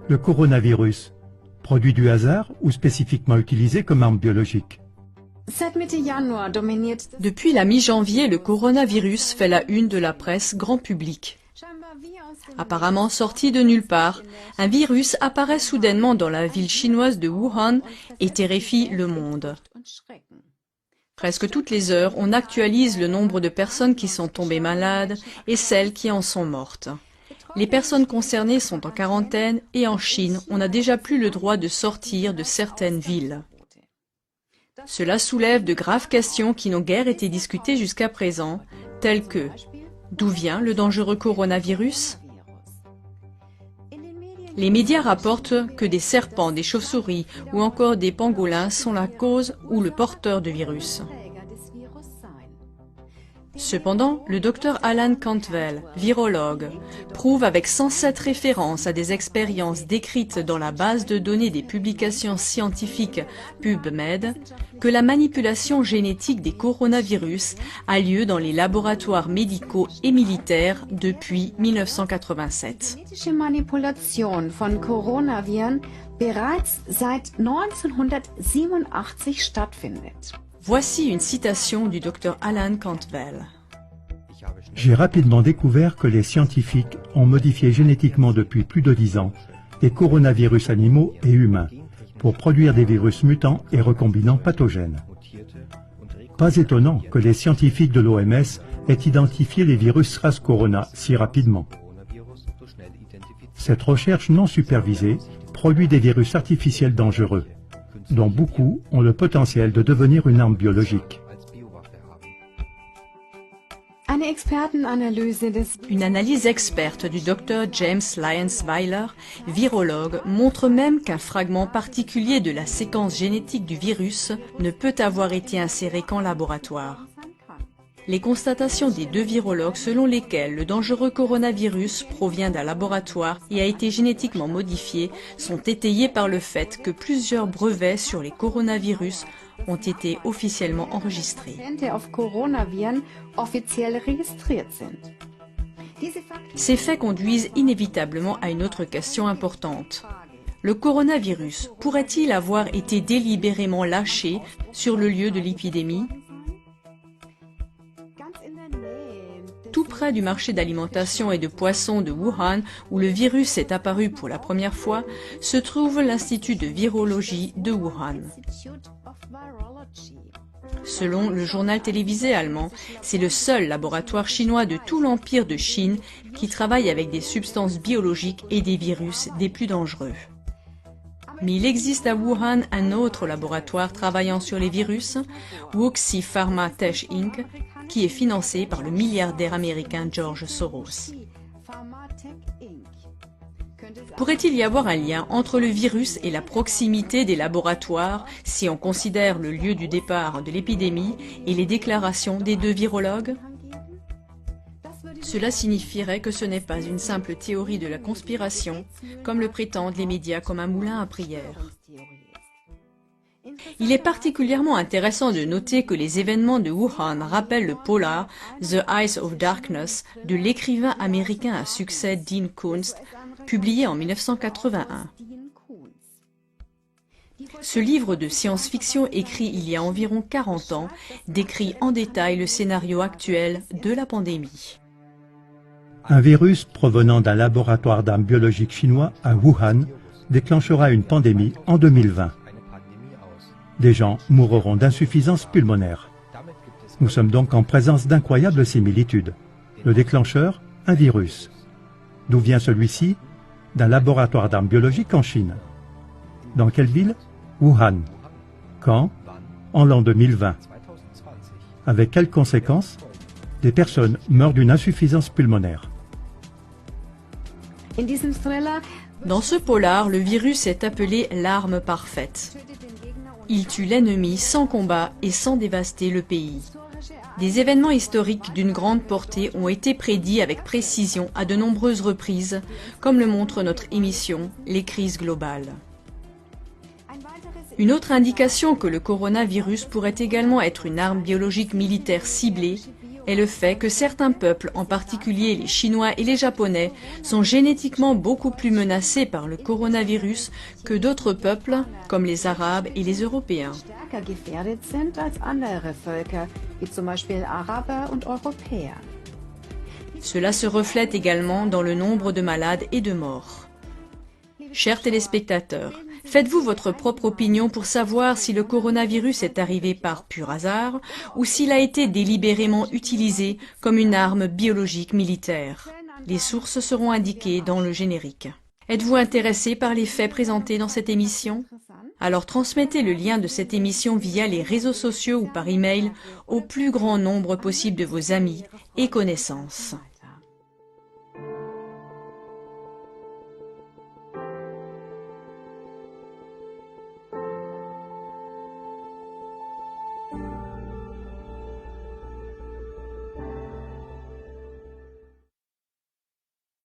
Le coronavirus, produit du hasard ou spécifiquement utilisé comme arme biologique? Depuis la mi-janvier, le coronavirus fait la une de la presse grand public. Apparemment sorti de nulle part, un virus apparaît soudainement dans la ville chinoise de Wuhan et terrifie le monde. Presque toutes les heures, on actualise le nombre de personnes qui sont tombées malades et celles qui en sont mortes. Les personnes concernées sont en quarantaine et en Chine, on n'a déjà plus le droit de sortir de certaines villes. Cela soulève de graves questions qui n'ont guère été discutées jusqu'à présent, telles que d'où vient le dangereux coronavirus? Les médias rapportent que des serpents, des chauves-souris ou encore des pangolins sont la cause ou le porteur de virus. Cependant, le docteur Alan Cantwell, virologue, prouve avec 107 références à des expériences décrites dans la base de données des publications scientifiques PubMed que la manipulation génétique des coronavirus a lieu dans les laboratoires médicaux et militaires depuis 1987. Genetische Manipulation von Coronaviren bereits seit 1987 stattfindet. Voici une citation du docteur Alan Cantwell. J'ai rapidement découvert que les scientifiques ont modifié génétiquement depuis plus de 10 ans des coronavirus animaux et humains pour produire des virus mutants et recombinants pathogènes. Pas étonnant que les scientifiques de l'OMS aient identifié les virus SARS-Corona si rapidement. Cette recherche non supervisée produit des virus artificiels dangereux, dont beaucoup ont le potentiel de devenir une arme biologique. Une analyse experte du Dr James Lyons-Weiler, virologue, montre même qu'un fragment particulier de la séquence génétique du virus ne peut avoir été inséré qu'en laboratoire. Les constatations des deux virologues selon lesquelles le dangereux coronavirus provient d'un laboratoire et a été génétiquement modifié sont étayées par le fait que plusieurs brevets sur les coronavirus ont été officiellement enregistrés. Ces faits conduisent inévitablement à une autre question importante. Le coronavirus pourrait-il avoir été délibérément lâché sur le lieu de l'épidémie ? Tout près du marché d'alimentation et de poissons de Wuhan, où le virus est apparu pour la première fois, se trouve l'Institut de virologie de Wuhan. Selon le journal télévisé allemand, c'est le seul laboratoire chinois de tout l'empire de Chine qui travaille avec des substances biologiques et des virus des plus dangereux. Mais il existe à Wuhan un autre laboratoire travaillant sur les virus, Wuxi Pharma Tech Inc., qui est financé par le milliardaire américain George Soros. Pourrait-il y avoir un lien entre le virus et la proximité des laboratoires si on considère le lieu du départ de l'épidémie et les déclarations des deux virologues? Cela signifierait que ce n'est pas une simple théorie de la conspiration, comme le prétendent les médias comme un moulin à prière. Il est particulièrement intéressant de noter que les événements de Wuhan rappellent le polar The Eyes of Darkness de l'écrivain américain à succès Dean Koontz, publié en 1981. Ce livre de science-fiction écrit il y a environ 40 ans décrit en détail le scénario actuel de la pandémie. Un virus provenant d'un laboratoire d'armes biologiques chinois à Wuhan déclenchera une pandémie en 2020. Des gens mourront d'insuffisance pulmonaire. Nous sommes donc en présence d'incroyables similitudes. Le déclencheur, un virus. D'où vient celui-ci? D'un laboratoire d'armes biologiques en Chine. Dans quelle ville? Wuhan. Quand? En l'an 2020. Avec quelles conséquences? Des personnes meurent d'une insuffisance pulmonaire. Dans ce polar, le virus est appelé l'arme parfaite. Il tue l'ennemi sans combat et sans dévaster le pays. Des événements historiques d'une grande portée ont été prédits avec précision à de nombreuses reprises, comme le montre notre émission « Les crises globales ». Une autre indication que le coronavirus pourrait également être une arme biologique militaire ciblée est le fait que certains peuples, en particulier les Chinois et les Japonais, sont génétiquement beaucoup plus menacés par le coronavirus que d'autres peuples, comme les Arabes et les Européens. Stärker gefährdet sind als andere Völker, wie zum Beispiel Araber und Europäer. Cela se reflète également dans le nombre de malades et de morts. Chers téléspectateurs, faites-vous votre propre opinion pour savoir si le coronavirus est arrivé par pur hasard ou s'il a été délibérément utilisé comme une arme biologique militaire. Les sources seront indiquées dans le générique. Êtes-vous intéressé par les faits présentés dans cette émission? Alors transmettez le lien de cette émission via les réseaux sociaux ou par email au plus grand nombre possible de vos amis et connaissances.